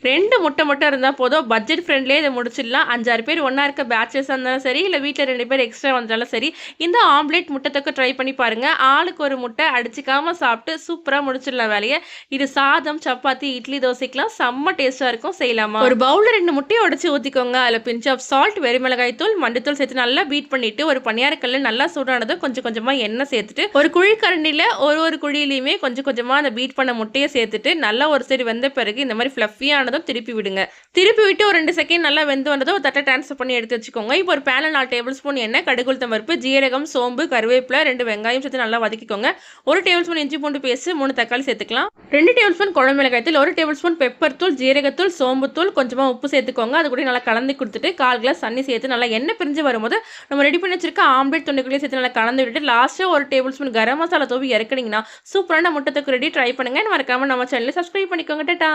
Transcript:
2 முட்டை மட்டும் இருந்தா போதும். பட்ஜெட் ஃப்ரெண்ட்லியே இத முடிச்சிடலாம். 5, 6 பேர் ஒண்ணா இருக்க பேச்சலர்ஸா இருந்தாலும் சரி, இல்ல வீட்ல 2 பேர் எக்ஸ்ட்ரா வந்தாலும் சரி, இந்த ஆம்லெட் முட்டை தொக்கு ட்ரை பண்ணி பாருங்க. ஆளுக்கு ஒரு முட்டை அடிச்சுக்காம சாப்பிட்டு சூப்பரா முடிச்சிடலாம் வேலைய. இது சாதம், சப்பாத்தி, இட்லி, தோசைக்கெல்லாம் செம்ம டேஸ்ட்டா இருக்கும். செய்யலாமா? ஒரு பவுல்ல 2 முட்டைய உடைச்சு ஊத்திக்கோங்க. அதுல பிஞ்ச் ஆஃப் சால்ட், வெறுமிளகாய் தூள், மஞ்சத்தூள் சேர்த்து நல்லா பீட் பண்ணிட்டு, ஒரு பணியார கல்லுல நல்லா சூடானதும் கொஞ்சம் கொஞ்சமா எண்ணெய் சேர்த்துட்டு, ஒரு குழி கரண்டில ஒரு குழியிலயுமே கொஞ்சம் கொஞ்சமா அந்த பீட் பண்ண முட்டைய சேர்த்துட்டு, நல்லா ஒரு சைடு வெந்த பிறகு இந்த மாரி ஃப்ளஃபியானதும் திருப்பி விடுங்க. திருப்பி விட்டு ஒரு 2 செகண்ட் நல்லா வெந்து வந்ததும் ஒரு தட்ட ட்ரான்ஸ்ஃபர் பண்ணி எடுத்து வச்சுக்கோங்க. இப்போ ஒரு பேன்ல 4 டேபிள் ஸ்பூன் எண்ணெய், கடுகு, உளுத்தம் பருப்பு, ஜீரகம், சோம்பு, கருவேப்பிலை, 2 வெங்காயம் சேர்த்து நல்லா வதக்கிக்கோங்க. 1 டேபிள் ஸ்பூன் இஞ்சி பூண்டு பேஸ்ட், 3 தக்காளி சேர்த்துக்கலாம். 2 டேபிள் ஸ்பூன் குழம்பு மிளகாய் தூள், 1 டேபிள் ஸ்பூன் பெப்பர் தூள், ஜீரகத்தூள், சோம்பு தூள், கொஞ்சமா உப்பு சேர்த்துக்கோங்க. அது கூட நல்லா கலந்து கொடுத்துட்டு 1/4 கிளாஸ் தண்ணி சேர்த்து நல்லா எண்ணெய் பிரிஞ்சு வரும்போது நம்ம ரெடி பண்ணி வச்சிருக்க ஆம்லெட் துண்டுகளையும் சேர்த்து நல்லா கலந்து விட்டுட்டு லாஸ்ட்டா 1 டேபிள் ஸ்பூன் கரம் மசாலா தூவி இறக்குனீங்கன்னா சூப்பரான முட்டை தொக்கு ரெடி. ட்ரை பண்ணுங்க. மறக்காம நம்ம சேனலை சப்ஸ்கிரைப் பண்ணிக்கோங்க. டாடா.